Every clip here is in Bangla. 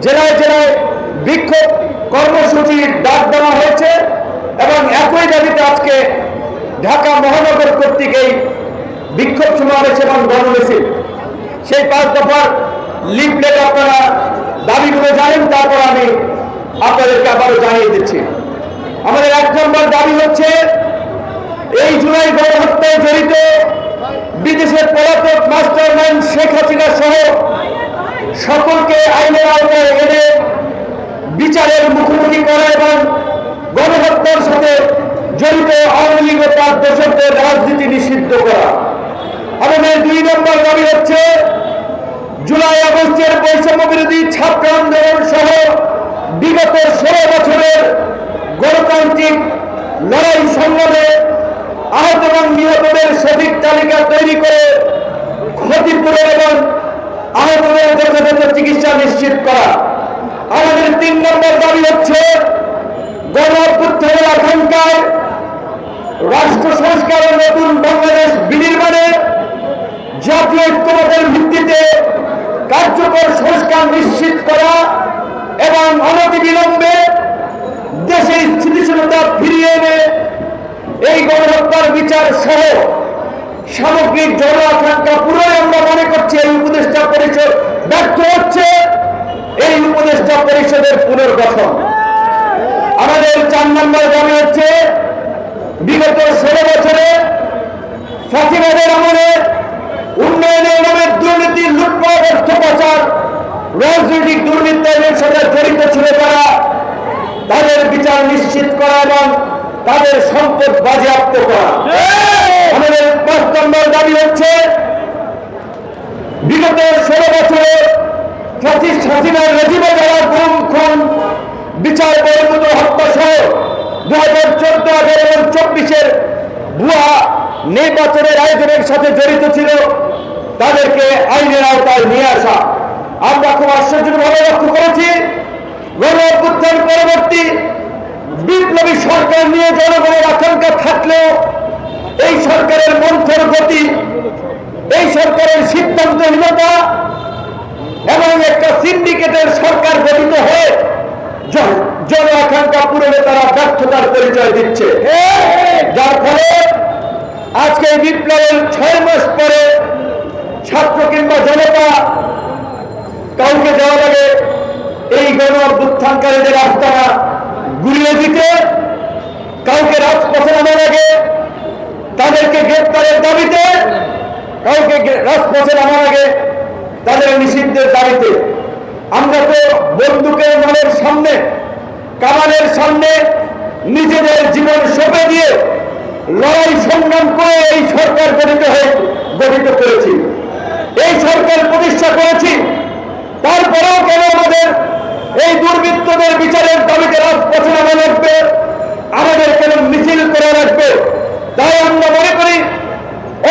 জেলায় জেলায় বিক্ষোভ কর্মসূচির ডাক দেওয়া হয়েছে এবং একই দাবিতে আজকে ঢাকা মহানগর কর্তৃক এই বিক্ষোভ সমাবেশ এবং গণমিছিল, সেই 5 দফার লিফলেট আপনারা দাবিগুলো জানেন। তারপর আমি আপনাদেরকে আবারও জানিয়ে দিচ্ছি। আমাদের 1 নম্বর দাবি হচ্ছে, এই জুলাই গণহত্যায় জড়িত বিদেশের পলাতক মাস্টারমাইন্ড শেখ হাসিনা সহ সকলকে আইনের আওতায় এনে বিচারের মুখোমুখি করা এবং গণহত্যার সাথে জড়িত আওয়ামী লীগ ও তার দোষকদের রাজনীতি নিষিদ্ধ করা। আমাদের 2 নম্বর দাবি হচ্ছে, জুলাই আগস্টের বৈষম্য বিরোধী ছাত্র আন্দোলন সহ বিগত 16 বছরের গণতান্ত্রিক লড়াই সংগ্রামে আহত এবং নিহতদের সঠিক তালিকা তৈরি করে ক্ষতিপূরণ এবং আহতদের যথাযথ চিকিৎসা নিশ্চিত করা। আমাদের 3 নম্বর দাবি হচ্ছে, গণ-অভ্যুত্থানের আকাঙ্ক্ষায় রাষ্ট্র সংস্কার ও নতুন বাংলাদেশ বিনির্মাণে জাতীয় ঐক্যমতের ভিত্তিতে কার্যকর সংস্কার নিশ্চিত করা এবং অনতিবিলম্বে দেশে স্থিতিশীলতা ফিরিয়ে এনে এই গণহত্যার বিচার সহ সামগ্রিক জন আকাঙ্ক্ষা পূরণে আমরা মনে করছি এই উপদেষ্টা পরিষদ ব্যর্থ হচ্ছে। এই উপদেষ্টা পরিষদের পুনর্গঠন। আমাদের 4 নম্বর দাবি হচ্ছে, বিগত 16 বছরে ফাঁসিবাদের আমলে উন্নয়নের নামে দুর্নীতি, লুটপাট, অর্থ পাচার, রাজনৈতিক দুর্নীতির সাথে জড়িত ছিল তারা, তাদের বিচার নিশ্চিত করা এবং তাদের সম্পদ বাজেয়াপ্ত করা। আমাদের 5 নম্বর দাবি হচ্ছে, বিগত 16 বছরে ফ্যাসিস্ট হাসিনার রেজিমে যারা গুম, খুন, বিচার বহির্ভূত হত্যা সহ 2014 এবং 24-এর ভুয়া নির্বাচনের আয়োজনের সাথে জড়িত ছিল, তাদেরকে আইনের আওতায় নিয়ে আসা। আমরা খুব আশ্চর্যভাবে লক্ষ্য করেছি, গণ-অভ্যুত্থান পরবর্তী বিপ্লবী সরকার নিয়ে জনগণের আকাঙ্ক্ষা থাকলেও এই সরকারের মন্থর গতি, এই সরকারের সিদ্ধান্তহীনতা এবং একটা সিন্ডিকেটের সরকার গঠিত হয়ে জন আকাঙ্ক্ষা পূরণে তারা ব্যর্থতার পরিচয় দিচ্ছে, যার ফলে আজকে এই বিপ্লবের 6 মাস পরে ছাত্র কিংবা জনতা কাউকে যাওয়া লাগে এই গণ-অভ্যুত্থানকারীদের আস্তানা গুলিয়ে দিতে, কাউকে রাজপথে নামা লাগে তাদেরকে গ্রেপ্তারের দাবিতে, কাউকে রাজপথে নামা লাগে তাদের নিষিদ্ধের দাবিতে। আমরা তো বন্দুকের মানের সামনে, কামানের সামনে নিজেদের জীবন সঁপে দিয়ে লড়াই সংগ্রাম করে এই সরকার গঠিত করেছি, এই সরকার প্রতিষ্ঠা করেছি। তারপরেও কেন আমাদের এই দুর্বৃত্তদের বিচারের দাবিতে রাজপথে নামা লাগবে, আমাদের কেন মিছিল করা লাগবে? তাই আমরা মনে করি,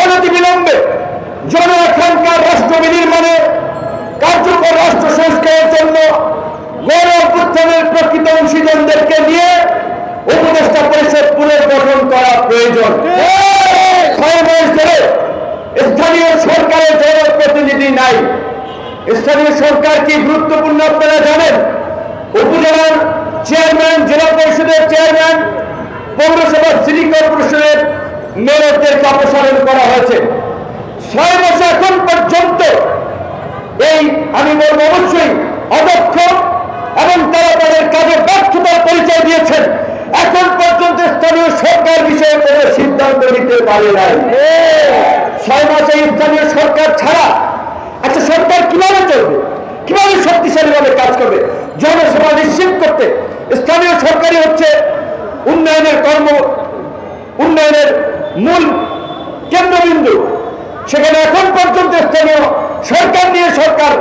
অনতিবিলম্বে জন আকাঙ্ক্ষার রাষ্ট্র বিনির্মাণে কার্যকর রাষ্ট্র সংস্কারের জন্য গণ-অভ্যুত্থানের প্রকৃত অংশীদারদেরকে নিয়ে উপদেষ্টা পরিষদ পুনর্গঠন করা প্রয়োজন। 6 মাস ধরে স্থানীয় সরকারের জনপ্রতিনিধি নাই। স্থানীয় সরকার কি গুরুত্বপূর্ণ আপনারা জানেন? উপজেলার চেয়ারম্যান, জেলা পরিষদের চেয়ারম্যান, পৌরসভা, সিটি কর্পোরেশনের মেয়রদেরকে অপসারণ করা হয়েছে। 6 মাস এখন পর্যন্ত এই আমি বলবো অবশ্যই অদক্ষ এবং তারা তাদের কাজে ব্যর্থতার পরিচয় দিয়েছেন। এখন পর্যন্ত স্থানীয় সরকার বিষয়ে কোনো সিদ্ধান্ত নিতে পারে নাই। 6 মাসে স্থানীয় সরকার ছাড়া একটা সরকার কিভাবে চলবে, কিভাবে শক্তিশালীভাবে কাজ করবে? জনসেবা নিশ্চিত করতে স্থানীয় সরকারই হচ্ছে উন্নয়নের মূল কেন্দ্রবিন্দু। সেখানে এখন পর্যন্ত স্থানীয় সরকার নিয়ে সরকার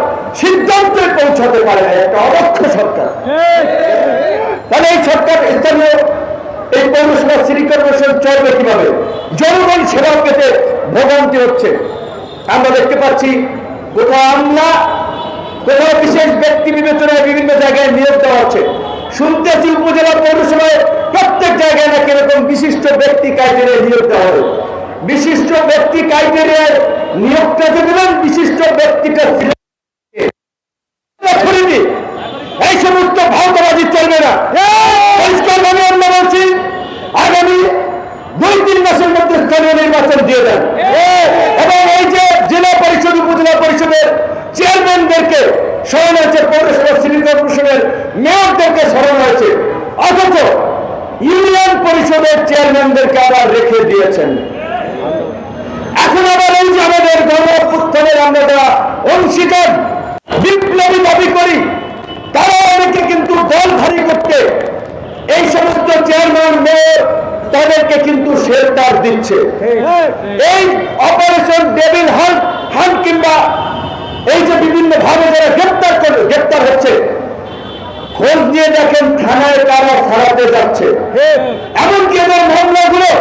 সিদ্ধান্তে পৌঁছাতে পারে না, একটা অদক্ষ সরকার। তাহলে এই সরকার স্থানীয় এই পৌরসভা, সিটি কর্পোরেশন চলবে কিভাবে? জনগণ সেবা পেতে ভোগান্তি হচ্ছে। আমরা দেখতে পাচ্ছি কোথাও আমলা, কোথাও বিশেষ ব্যক্তি বিবেচনায় বিভিন্ন জায়গায় নিয়োগ দেওয়া হচ্ছে। শুনতেছি উপজেলা পৌরসভায় প্রত্যেক জায়গায় নাকি এরকম বিশিষ্ট ব্যক্তি ক্রাইটেরিয়া নিয়োগ দেওয়া হবে। বিশিষ্ট ব্যক্তি ক্রাইটেরিয়ার নিয়োগটা যে দেবেন, বিশিষ্ট ব্যক্তিটা চেয়ারম্যানদেরকে সরানো হয়েছে, পৌরসভা সিটি কর্পোরেশনের মেয়রদেরকে সরানো হয়েছে, অথচ ইউনিয়ন পরিষদের চেয়ারম্যানদেরকে আবার রেখে দিয়েছেন। এখন আবার এই যে আমাদের গণঅভ্যুত্থানের আমরা যারা অংশীদার বিপ্লবী দাবি করি, তারা অনেকে কিন্তু দলধারী করতে এই সমস্ত চেয়ারম্যান মেয়র তাদেরকে কিন্তু শেল্টার দিচ্ছে। এই অপারেশন ডেভিল হান্ট কিংবা এই যে বিভিন্ন ভাবে যারা গ্রেপ্তার হচ্ছে, খোঁজ নিয়ে দেখেন থানায় কারা ছাড়াতে যাচ্ছে, এমনকি এদের মামলাগুলো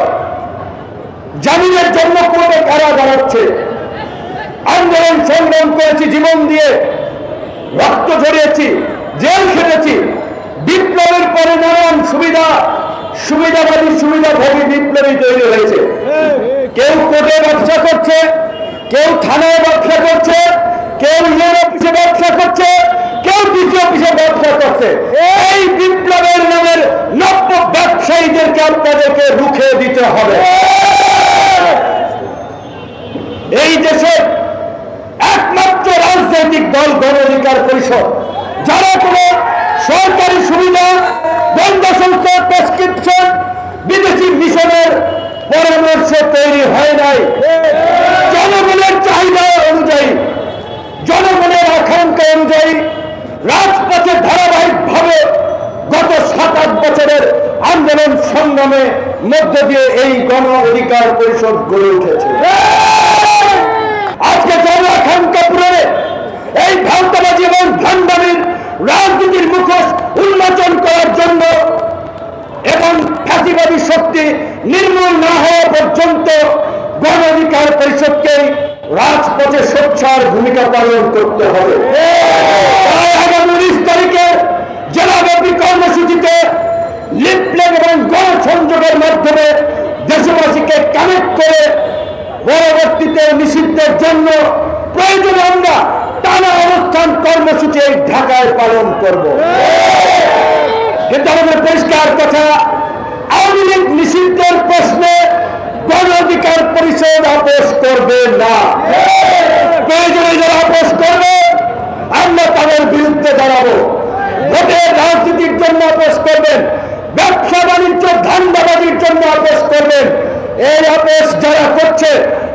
জামিনের জন্য কোর্টে কারা দাঁড়াচ্ছে। আন্দোলন সংগ্রাম করেছি, জীবন দিয়ে রক্ত ঝরিয়েছি, জেল খেটেছি, বিপ্লবের পরে নানান সুবিধাবাদী সুবিধাভোগী বিপ্লবী তৈরি হয়েছে। কেউ কোর্টে ব্যবসা করছে, কেউ থানায় ব্যবসা করছে, কেউ ইউনিয়ন অফিসে ব্যবসা করছে, কেউ ডিসি অফিসে ব্যবসা করছে। এই বিপ্লবের নামের নব্য ব্যবসায়ীদেরকে আপনাদেরকে রুখে দিতে হবে। এই দেশের একমাত্র রাজনৈতিক দল গণ অধিকার পরিষদ, যারা কোন সরকারি সুবিধা, গোয়েন্দা সংস্থার প্রেসক্রিপশন, বিদেশি মিশনের পরামর্শে তৈরি হয় নাই, জনগণের চাহিদা অনুযায়ী, জনগণের আকাঙ্ক্ষা অনুযায়ী রাজপথে ধারাবাহিকভাবে গত 7-8 বছরের আন্দোলন সংগ্রামে মধ্য দিয়ে এই গণ অধিকার পরিষদ গড়ে উঠেছে। আজকে জন আকাঙ্ক্ষা পূরণে এই ভারতবাদী এবং ভণ্ডামির রাজনীতির মুখোশ উন্মোচন করার জন্য এবং ফ্যাসিবাদী শক্তি নির্মূল না হওয়া পর্যন্ত গণ অধিকার পরিষদকে রাজপথে সোচ্চার ভূমিকা পালন করতে হবে। আগামী 19 তারিখে জেলাব্যাপী কর্মসূচিতে লিফলেট এবং গণসংযোগের মাধ্যমে দেশবাসীকে কানেক্ট করে পরবর্তীতে নিষিদ্ধের জন্য প্রয়োজনে আমরা টানা অবস্থান কর্মসূচি ঢাকায় পালন করব। কিন্তু আমাদের পরিষ্কার কথা, আওয়ামী লীগ নিষিদ্ধের প্রশ্নে গণ অধিকার পরিষদ আপোষ করবে না। প্রয়োজনে যারা আপোষ করবে আমরা তাদের বিরুদ্ধে দাঁড়াবো। ভোটের রাজনীতির জন্য আপোষ করবেন, ব্যবসা বাণিজ্য ধান্দাবাজির জন্য আপোষ করবেন। এই আপোষ যারা করছে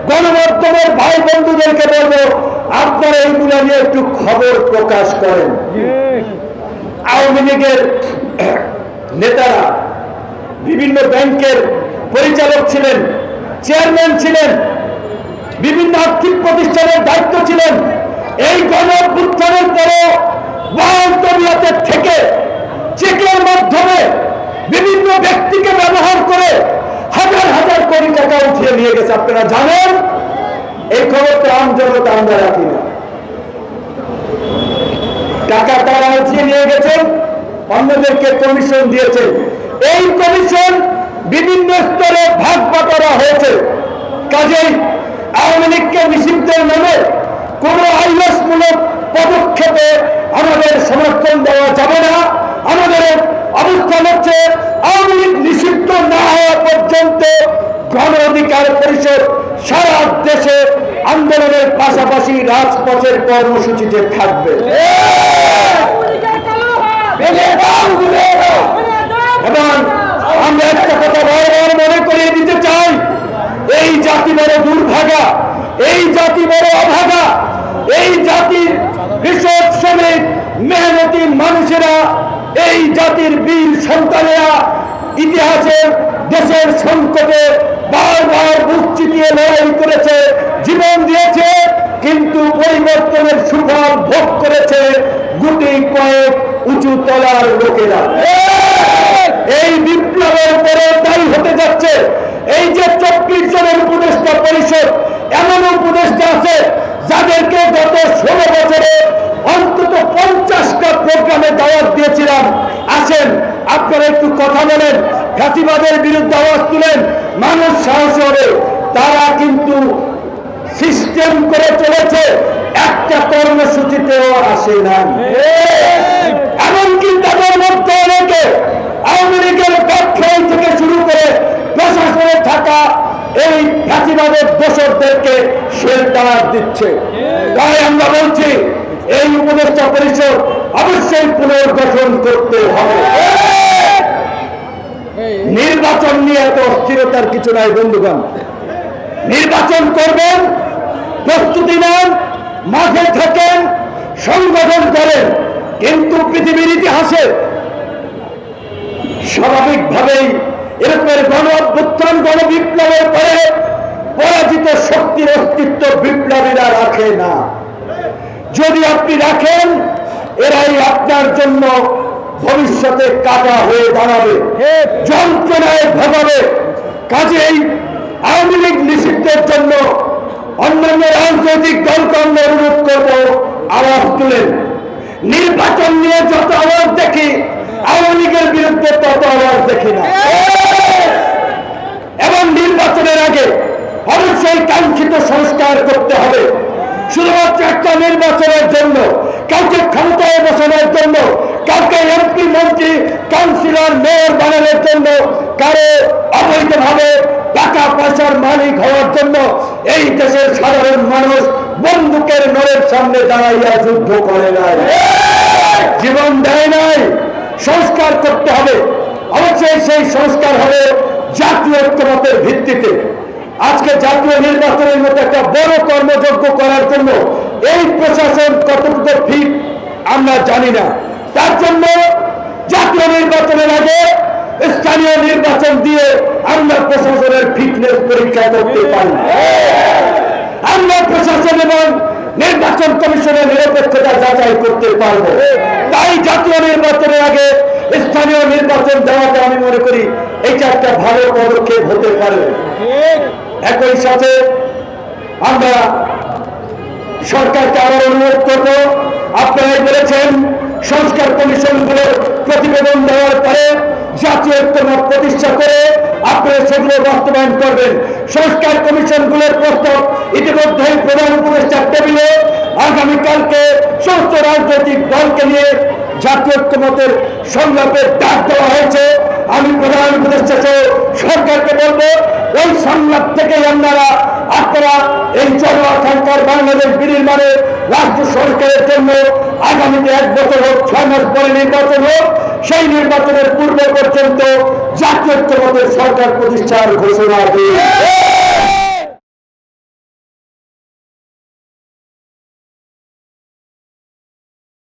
গণমাধ্যমের ভাই বন্ধুদেরকে বলবো, আপনারা এইগুলো নিয়ে একটু খবর প্রকাশ করেন। আওয়ামী লীগের নেতারা বিভিন্ন ব্যাংকের পরিচালক ছিলেন, চেয়ারম্যান ছিলেন, বিভিন্ন আর্থিক প্রতিষ্ঠানের দায়িত্ব ছিলেন। এই গণঅভ্যুত্থানের পরে তবিয়তের থেকে চেকের মাধ্যমে বিভিন্ন ব্যক্তিকে ব্যবহার করে হাজার হাজার কোটি টাকা উঠিয়ে নিয়ে গেছে। আপনারা জানেন, এই খবরটা আমজনতা আমরা রাখি না। টাকা তারা উঠিয়ে নিয়ে গেছেন, অন্যদেরকে কমিশন দিয়েছে। এই কমিশন বিভিন্ন স্তরে ভাগ বাটোয়ারা হয়েছে। কাজেই আওয়ামী লীগকে নিষিদ্ধের নামে কোন আইএসমূলক পদক্ষেপে আমাদের সমর্থন দেওয়া যাবে না। আমাদের অবস্থান হচ্ছে, আওয়ামী লীগ নিষিদ্ধ না হওয়া পর্যন্ত গণ অধিকার পরিষদ সারা দেশে আন্দোলনের পাশাপাশি রাজপথের কর্মসূচিতে থাকবে। এবং আমরা একটা কথা বারবার মনে করিয়ে দিতে চাই, এই জাতি বড় দুর্ভাগা, এই জাতি বড় অভাগা, এই জাতির কৃষক শ্রমিক মেহনতি মানুষেরা, এই জাতির বীর সন্তানেরা ইতিহাসের দেশের সংকটে বারবার বুক চিতিয়ে লড়াই করেছে, জীবন দিয়েছে, কিন্তু পরিবর্তনের সুফল ভোগ করেছে গুটি কয়েক উঁচু তলার লোকেরা। এই বিপ্লবের পরে তাই হতে যাচ্ছে। এই যে 24 জনের উপদেষ্টা পরিষদ, এমন উপদেষ্টা আছে যাদেরকে গত 16 বছরে অন্তত 50টা প্রোগ্রামে দাওয়াত দিয়েছিলাম, আসেন আপনারা একটু কথা বলেন, ফ্যাসিবাদের বিরুদ্ধে আওয়াজ তুলেন, মানুষ সাহস হবে। তারা কিন্তু সিস্টেম করে চলেছে, একটা কর্মসূচিতেও আসে না। এমনকি তাদের মধ্যে অনেকে আওয়ামী লীগের ব্যবসায়ী থেকে শুরু করে প্রশাসনে থাকা এই ফ্যাসিবাদের দোষরদেরকে শেল্টার দিচ্ছে। তাই আমরা বলছি, পরিষদ অবশ্যই পুনর্গঠন করতে হবে। নির্বাচন নিয়ে এত অস্থিরতার কিছু নাই বন্ধুগণ। নির্বাচন করবেন, প্রস্তুতি নেন, মাঠে থাকেন, সংগঠন করেন, কিন্তু পৃথিবীর ইতিহাসে স্বাভাবিকভাবেই এরকমের গণ অভ্যুত্থান, গণবিপ্লবের পরে পরাজিত শক্তির অস্তিত্ব বিপ্লবীরা রাখে না। যদি আপনি রাখেন, এরাই আপনার জন্য ভবিষ্যতে কাটা হয়ে দাঁড়াবে, যন্ত্রণায় ভোগাবে। কাজেই আওয়ামী লীগ নিষিদ্ধের জন্য অন্যান্য রাজনৈতিক দলকে আমরা অনুরোধ করবো, আওয়াজ তুলেন। নির্বাচন নিয়ে যত আওয়াজ দেখি, আওয়ামী লীগের বিরুদ্ধে তত আওয়াজ দেখি না। এবং নির্বাচনের আগে অবশ্যই কাঙ্ক্ষিত সংস্কার করতে হবে। শুধুমাত্র একটা নির্বাচনের জন্য, কাউকে ক্ষমতায় বসানোর জন্য, কাউকে এমপি, মন্ত্রী, কাউন্সিলর, মেয়র বানানোর জন্য, কারো অবৈধভাবে টাকা পয়সার মালিক হওয়ার জন্য এই দেশের সাধারণ মানুষ বন্দুকের নড়ের সামনে দাঁড়াইয়া যুদ্ধ করে নাই, জীবন দেয় নাই। সংস্কার করতে হবে। অবশ্যই সেই সংস্কার হবে জাতীয় ঐক্যমতের ভিত্তিতে। আজকে জাতীয় নির্বাচনের মতো একটা বড় কর্মযজ্ঞ করার জন্য এই প্রশাসন কতটুকু ফিট আমরা জানি না। তার জন্য জাতীয় নির্বাচনের আগে স্থানীয় নির্বাচন দিয়ে আমরা প্রশাসনের ফিটনেস পরীক্ষা করতে পারি। আমরা প্রশাসন এবং নির্বাচন কমিশনের নিরপেক্ষতা যাচাই করতে পারব। তাই জাতীয় নির্বাচনের আগে স্থানীয় নির্বাচন দেওয়াটা আমি মনে করি এটা একটা ভালো পদক্ষেপ হতে পারে। একই সাথে আমরা সরকারকে আবার অনুরোধ করব, আপনারাই বলেছেন সংস্কার কমিশনগুলোর প্রতিবেদন দেওয়ার পরে জাতীয় ঐক্যমত প্রতিষ্ঠা করে আপনারা সেগুলো বাস্তবায়ন করবেন। সংস্কার কমিশনগুলোর প্রস্তাব ইতিমধ্যেই প্রধান উপদেষ্টার টেবিলে আগামীকালকে সমস্ত রাজনৈতিক দলকে নিয়ে জাতীয় ঐক্যমতের সংলাপের ডাক দেওয়া হয়েছে। আমি প্রধান উপদেষ্টা সরকারকে বলবো, ওই সংলাপ থেকে আপনারা এই জনআকাঙ্ক্ষার বাংলাদেশ বিনির্মাণে রাষ্ট্র সরকারের জন্য আগামীতে 1 বছর হোক, 6 মাস পরে নির্বাচন হোক, সেই নির্বাচনের পূর্ব পর্যন্ত জাতীয় ঐক্যমতের সরকার প্রতিষ্ঠার ঘোষণা দিন।